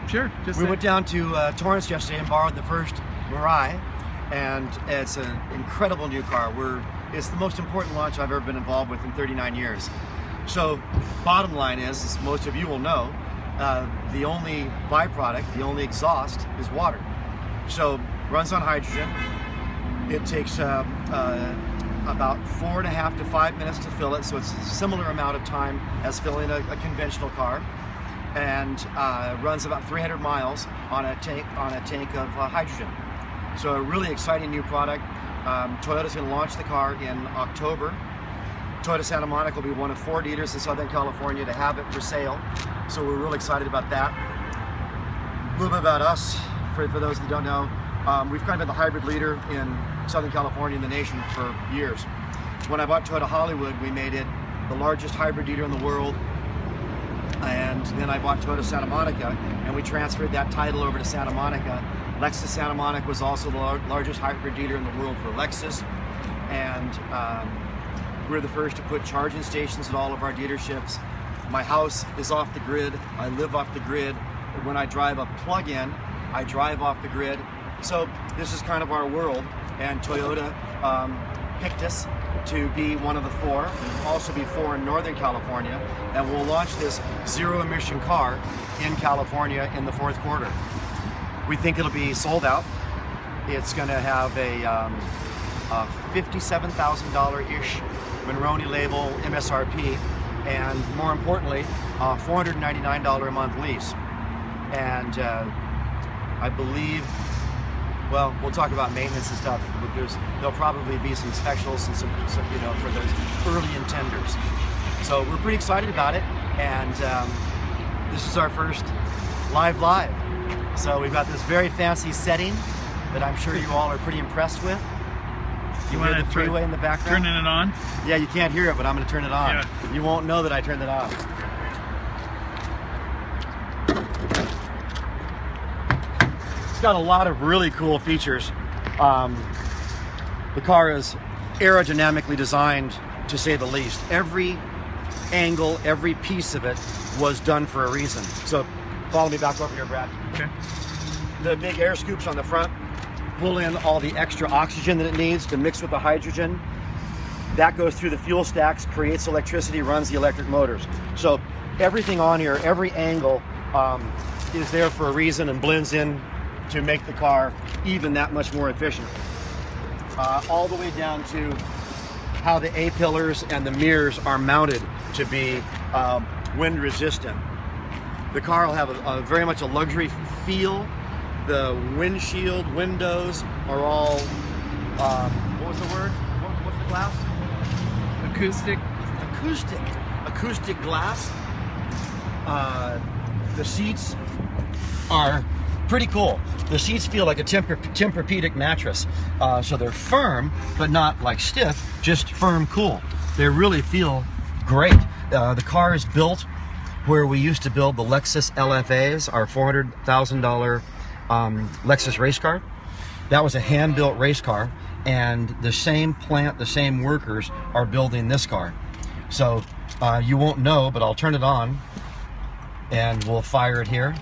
Sure. We went down to Torrance yesterday and borrowed the first Mirai, and it's an incredible new car. It's the most important launch I've ever been involved with in 39 years. So, bottom line is, as most of you will know, the only byproduct, the only exhaust is water. So, runs on hydrogen. It takes about 4.5 to 5 minutes to fill it, so it's a similar amount of time as filling a conventional car, and runs about 300 miles on a tank of hydrogen. So a really exciting new product. Toyota's going to launch the car in October. Toyota Santa Monica will be one of 4 dealers in Southern California to have it for sale. So we're really excited about that. A little bit about us, for those that don't know. We've kind of been the hybrid leader in Southern California and the nation for years. When I bought Toyota Hollywood, we made it the largest hybrid dealer in the world. And then I bought Toyota Santa Monica, and we transferred that title over to Santa Monica. Lexus Santa Monica was also the largest hybrid dealer in the world for Lexus. And we're the first to put charging stations at all of our dealerships. My house is off the grid. I live off the grid. When I drive a plug-in, I drive off the grid. So this is kind of our world, and Toyota picked us to be one of the 4, and also be 4 in Northern California, and we'll launch this zero-emission car in California in the 4th quarter. We think it'll be sold out. It's going to have a $57,000-ish Monroney label MSRP, and more importantly, $499 a month lease. And I believe, well, we'll talk about maintenance and stuff, but there'll probably be some specials and some you know, for those early intenders. So we're pretty excited about it, and this is our first live. So we've got this very fancy setting that I'm sure you all are pretty impressed with. You hear the freeway in the background? Turning it on? Yeah, you can't hear it, but I'm going to turn it on. Yeah. You won't know that I turned it on. It's got a lot of really cool features. The car is aerodynamically designed, to say the least. Every angle, every piece of it was done for a reason. So follow me back over here, Brad. Okay. The big air scoops on the front pull in all the extra oxygen that it needs to mix with the hydrogen. That goes through the fuel stacks, creates electricity, runs the electric motors. So everything on here, every angle is there for a reason and blends in to make the car even that much more efficient. All the way down to how the A-pillars and the mirrors are mounted to be wind resistant. The car will have a very much a luxury feel. The windshield, windows are all, what was the word? What's the glass? Acoustic glass. The seats are pretty cool. The seats feel like a Tempur-Pedic mattress. So they're firm, but not like stiff, just firm cool. They really feel great. The car is built where we used to build the Lexus LFAs, our $400,000 Lexus race car. That was a hand-built race car, and the same plant, the same workers are building this car. So you won't know, but I'll turn it on and we'll fire it here.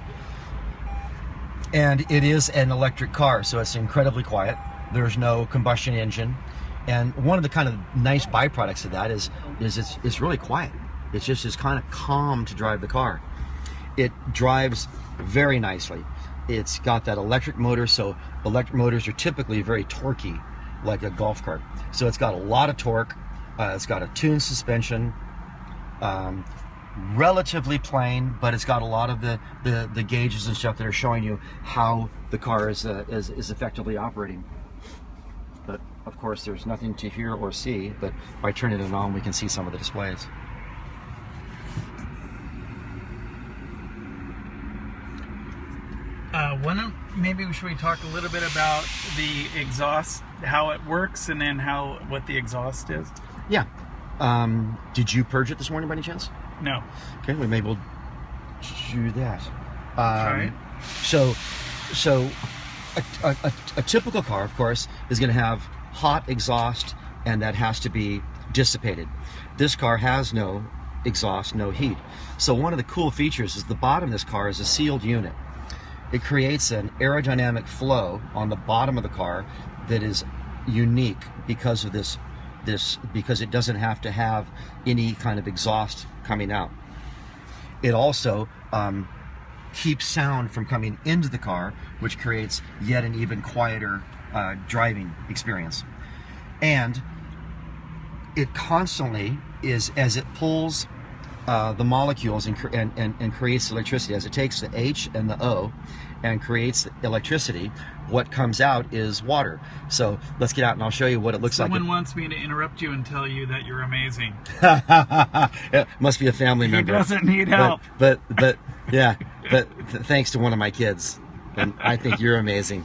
And it is an electric car, so it's incredibly quiet. There's no combustion engine. And one of the kind of nice byproducts of that is it's really quiet. It's kind of calm to drive the car. It drives very nicely. It's got that electric motor, so electric motors are typically very torquey, like a golf cart. So it's got a lot of torque. It's got a tuned suspension, relatively plain, but it's got a lot of the gauges and stuff that are showing you how the car is effectively operating. But of course, there's nothing to hear or see. But by turning it on, we can see some of the displays. Maybe should we talk a little bit about the exhaust, how it works, and then what the exhaust is? Yeah. Did you purge it this morning by any chance? No. Okay, we may will do that. Try it. So a typical car, of course, is going to have hot exhaust, and that has to be dissipated. This car has no exhaust, no heat. So one of the cool features is the bottom of this car is a sealed unit. it creates an aerodynamic flow on the bottom of the car that is unique because of this because it doesn't have to have any kind of exhaust coming out. It also keeps sound from coming into the car, which creates yet an even quieter driving experience. And it constantly is, as it pulls the molecules and creates electricity, as it takes the H and the O and creates electricity, what comes out is water. So let's get out and I'll show you what it looks like. Someone wants me to interrupt you and tell you that you're amazing. It must be a family member. He doesn't need help. But thanks to one of my kids, and I think you're amazing.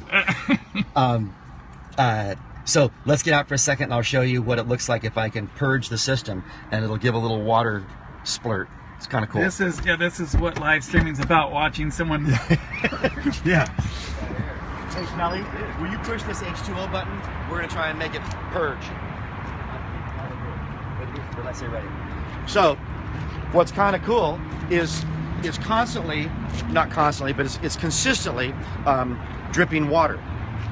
So let's get out for a second and I'll show you what it looks like if I can purge the system, and it'll give a little water splurt. It's kind of cool. This is what live streaming's about, watching someone. Yeah. Hey, Smelly, will you push this H2O button? We're going to try and make it purge. Let's say ready. So, what's kind of cool is it's constantly, not constantly, but it's consistently dripping water.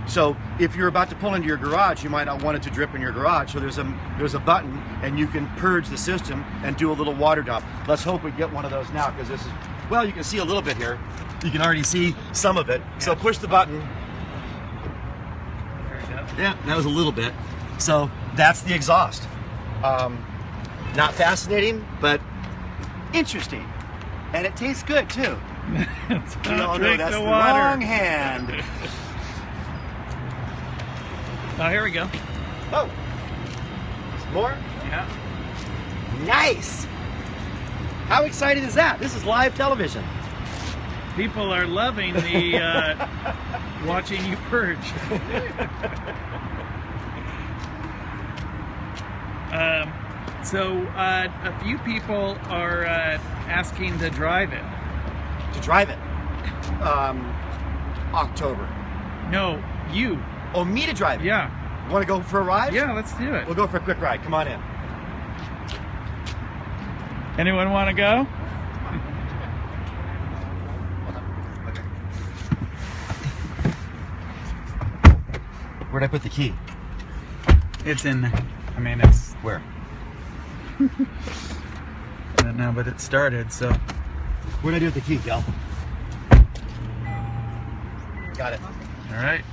So if you're about to pull into your garage, you might not want it to drip in your garage. So there's a button, and you can purge the system and do a little water dump. Let's hope we get one of those now, because this is, well, you can see a little bit here. You can already see some of it. So push the button. Yeah, that was a little bit. So that's the exhaust. Not fascinating, but interesting. And it tastes good too. We all know that's the wrong hand. Oh, here we go. Oh, more? Yeah. Nice. How exciting is that? This is live television. People are loving the watching you purge. So a few people are asking to drive it. To drive it? October. No, you. Oh, me to drive it? Yeah. Want to go for a ride? Yeah, let's do it. We'll go for a quick ride. Come on in. Anyone want to go? Okay. Where'd I put the key? It's in there. I mean, it's... Where? I don't know, but it started, so... What'd I do with the key, Gal? Got it. All right.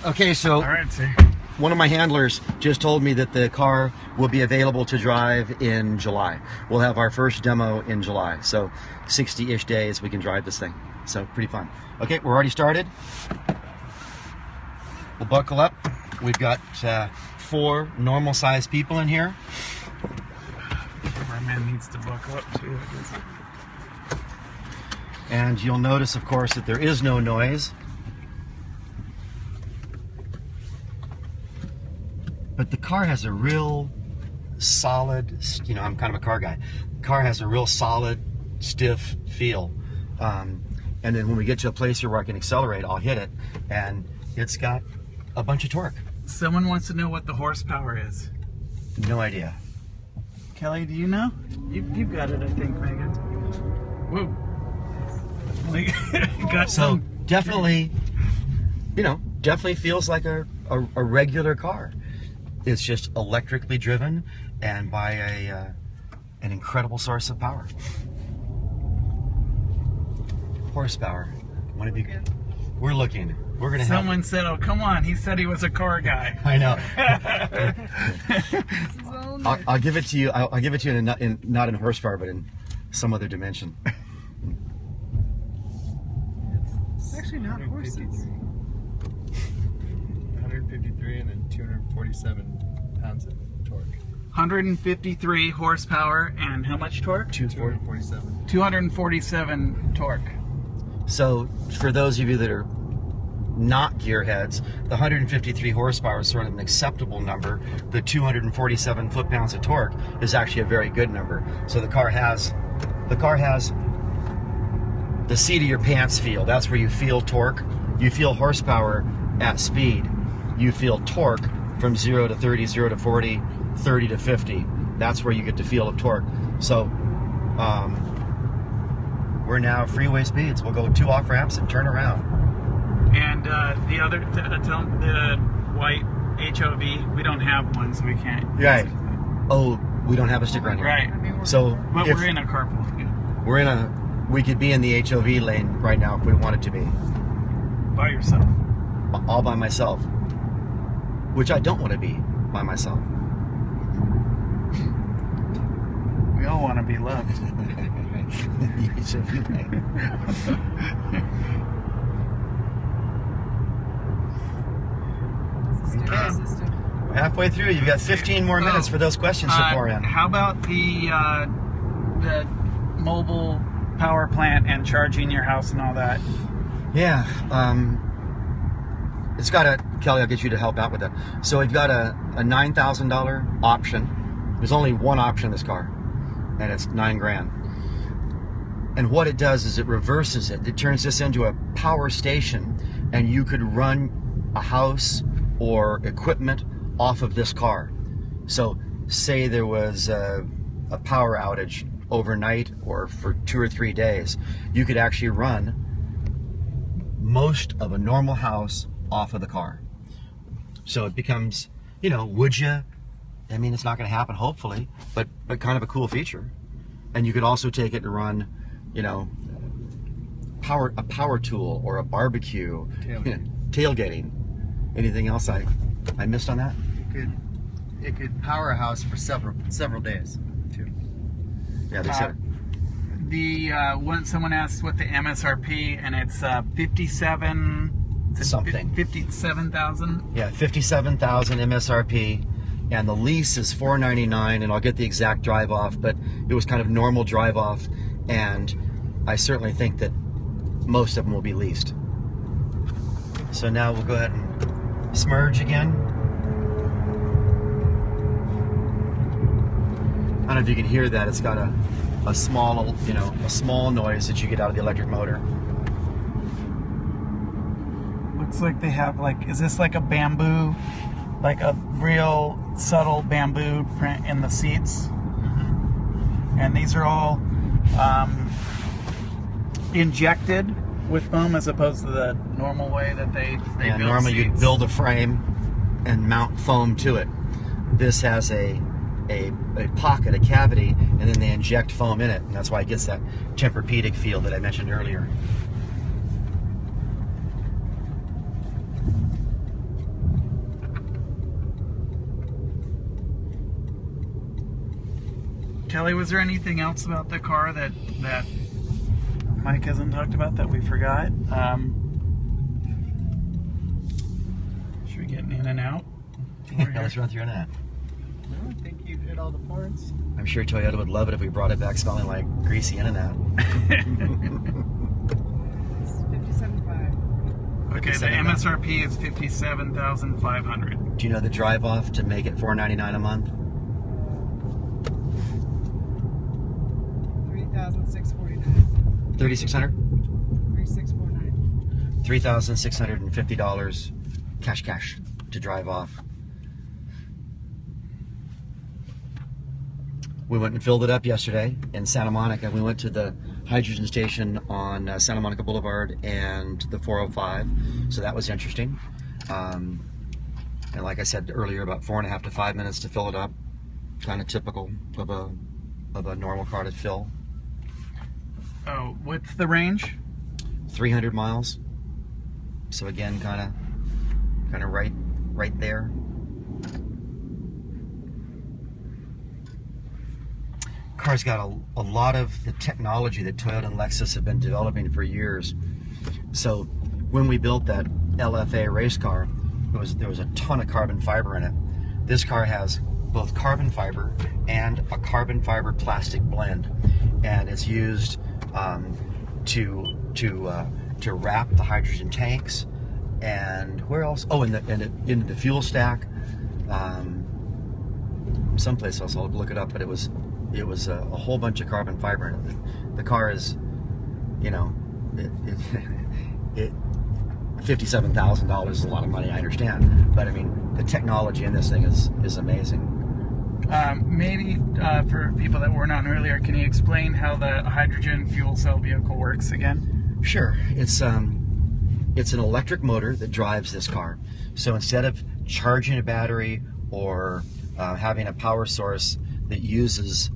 Okay, so All right, sir. one of my handlers just told me that the car will be available to drive in July. We'll have our first demo in July, so 60-ish days we can drive this thing. So pretty fun. Okay, we're already started. We'll buckle up. We've got 4 normal-sized people in here. Our man needs to buckle up too, I guess. And you'll notice, of course, that there is no noise. But the car has a real solid, you know, I'm kind of a car guy. The car has a real solid, stiff feel. And then when we get to a place here where I can accelerate, I'll hit it, and it's got a bunch of torque. Someone wants to know what the horsepower is. No idea. Kelly, do you know? You've got it, I think, Megan. Whoa. Got So some. definitely, you know, definitely feels like a regular car. It's just electrically driven and by an incredible source of power. Horsepower. One of you. We're looking. We're gonna have. Someone said, "Oh, come on!" He said he was a car guy. I know. I'll give it to you. I'll give it to you not in horsepower, but in some other dimension. It's actually not horses. 153 and then 247 pounds of torque. 153 horsepower and how much torque? 247. 247 torque. So for those of you that are not gearheads, the 153 horsepower is sort of an acceptable number. The 247 foot-pounds of torque is actually a very good number. So the car has the seat of your pants feel. That's where you feel torque. You feel horsepower at speed. You feel torque from 0 to 30, 0 to 40, 30 to 50. That's where you get the feel of torque. So we're now Freeway Speeds. We'll go 2 off ramps and turn around. And the other, the white HOV, we don't have one, so we can't. Right. Oh, we don't have a sticker on here. Right. So, But we're in a carpool. We could be in the HOV lane right now if we wanted to be. By yourself. All by myself. Which I don't want to be by myself. We all want to be loved. Okay. We're halfway through. You've got 15 more minutes for those questions to pour in. How about the mobile power plant and charging your house and all that? Yeah. It's got a, Kelly, I'll get you to help out with that. So we've got a $9,000 option. There's only one option in this car, and it's $9,000. And what it does is it reverses it. It turns this into a power station, and you could run a house or equipment off of this car. So say there was a power outage overnight or for 2 or 3 days, you could actually run most of a normal house off of the car. So it becomes, you know, would you? I mean, it's not going to happen, hopefully, but kind of a cool feature. And you could also take it and run, you know, a power tool or a barbecue, tailgating. Anything else I missed on that? It could power a house for several days too. Yeah, they said when someone asks what the MSRP, and it's 57 something. 57,000. Yeah, 57,000 MSRP, and the lease is $499, and I'll get the exact drive off, but it was kind of normal drive off, and I certainly think that most of them will be leased. So now we'll go ahead and smurge again. I don't know if you can hear that. It's got a small, you know, a small noise that you get out of the electric motor. Looks like they have, like, is this like a bamboo, like a real subtle bamboo print in the seats? Mm-hmm. And these are all injected with foam as opposed to the normal way that they build normally seats. you'd build a frame and mount foam to it. This has a pocket, a cavity, and then they inject foam in it, and that's why it gets that Tempur-Pedic feel that I mentioned earlier. Kelly, was there anything else about the car that Mike hasn't talked about that we forgot? Should we get in and out? Let's run through that. No, I think you hit all the points. I'm sure Toyota would love it if we brought it back smelling like greasy in and out. It's 57.5. Okay, the MSRP is 57,500. Do you know the drive off to make it $499 a month? 3,649. 3,600? 3,649. $3,650 cash to drive off. We went and filled it up yesterday in Santa Monica. We went to the hydrogen station on Santa Monica Boulevard and the 405, so that was interesting. And like I said earlier, about 4.5 to 5 minutes to fill it up. Kind of typical of a normal car to fill. Oh, what's the range? 300 miles. So again, kind of right there. Car's got a lot of the technology that Toyota and Lexus have been developing for years. So when we built that LFA race car, there was a ton of carbon fiber in it. This car has both carbon fiber and a carbon fiber plastic blend, and it's used to wrap the hydrogen tanks, and where else? Oh, in the fuel stack. Someplace else, I'll look it up, but it was a whole bunch of carbon fiber in it. The car is, you know, $57,000 is a lot of money, I understand, but I mean, the technology in this thing is amazing. Maybe for people that weren't on earlier, can you explain how the hydrogen fuel cell vehicle works again? Sure. It's an electric motor that drives this car. So instead of charging a battery or having a power source that uses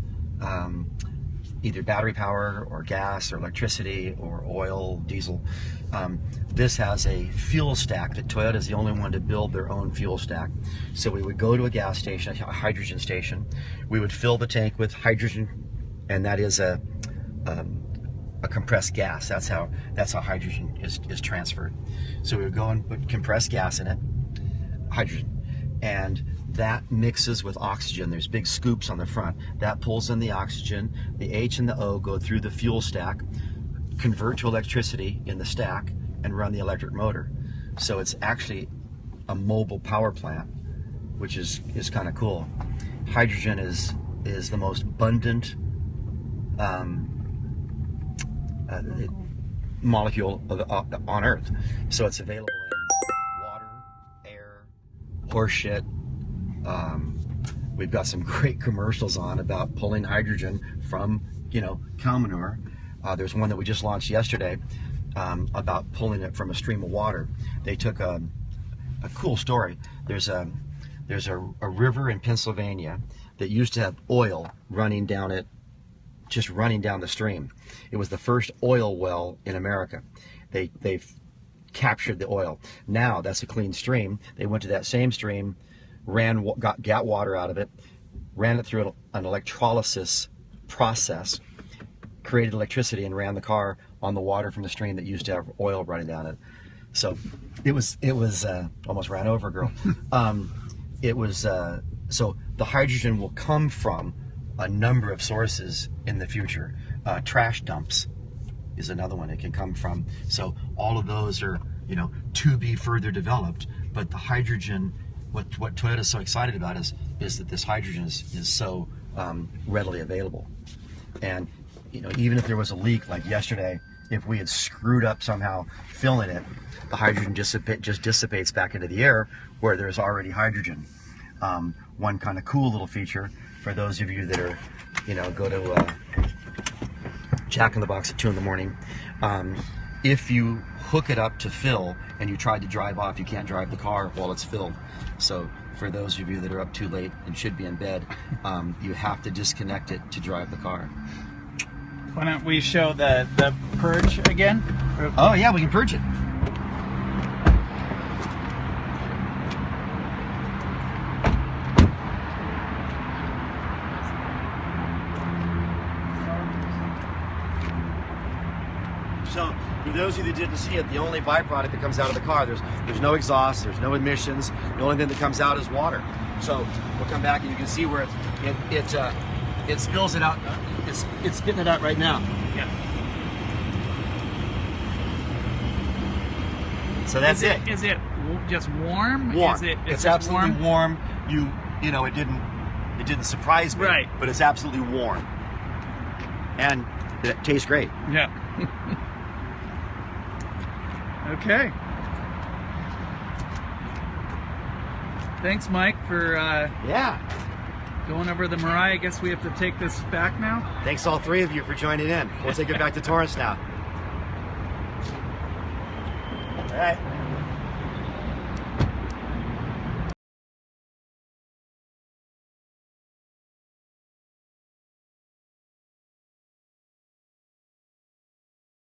either battery power or gas or electricity or oil, diesel, this has a fuel stack that Toyota is the only one to build their own fuel stack. So we would go to a gas station, a hydrogen station. We would fill the tank with hydrogen, and that is a compressed gas. That's how hydrogen is transferred. So we would go and put compressed gas in it, hydrogen, and that mixes with oxygen. There's big scoops on the front. That pulls in the oxygen. The H and the O go through the fuel stack, convert to electricity in the stack, and run the electric motor. So it's actually a mobile power plant, which is kind of cool. Hydrogen is the most abundant molecule on Earth. So it's available in water, air, horse shit. We've got some great commercials on about pulling hydrogen from, cow manure. There's one that we just launched yesterday about pulling it from a stream of water. They took a cool story. There's a river in Pennsylvania that used to have oil running down it, just running down the stream. It was the first oil well in America. They've captured the oil. Now that's a clean stream. They went to that same stream, got water out of it, ran it through an electrolysis process, created electricity, and ran the car on the water from the stream that used to have oil running down it. So it was almost ran over, girl. So the hydrogen will come from a number of sources in the future. Trash dumps is another one it can come from. So all of those are, to be further developed. But the hydrogen, what Toyota's so excited about is that this hydrogen is so readily available. And even if there was a leak like yesterday, if we had screwed up somehow filling it, the hydrogen just dissipates back into the air where there's already hydrogen. One kind of cool little feature for those of you that are, go to Jack in the Box at 2 in the morning. If you hook it up to fill and you tried to drive off, you can't drive the car while it's filled. So for those of you that are up too late and should be in bed, you have to disconnect it to drive the car. Why don't we show the purge again? Oh yeah, we can purge it. So for those of you that didn't see it, the only byproduct that comes out of the car, there's no exhaust, there's no emissions. The only thing that comes out is water. So we'll come back and you can see where it spills it out. It's spitting it out right now. Yeah. So that's it. Is it just warm? Warm. It's absolutely warm. You know, it didn't surprise me, right? But it's absolutely warm, and it tastes great. Yeah. Okay. Thanks, Mike, for going over the Mirai. I guess we have to take this back now. Thanks all three of you for joining in. We'll take it back to Torrance now. All right.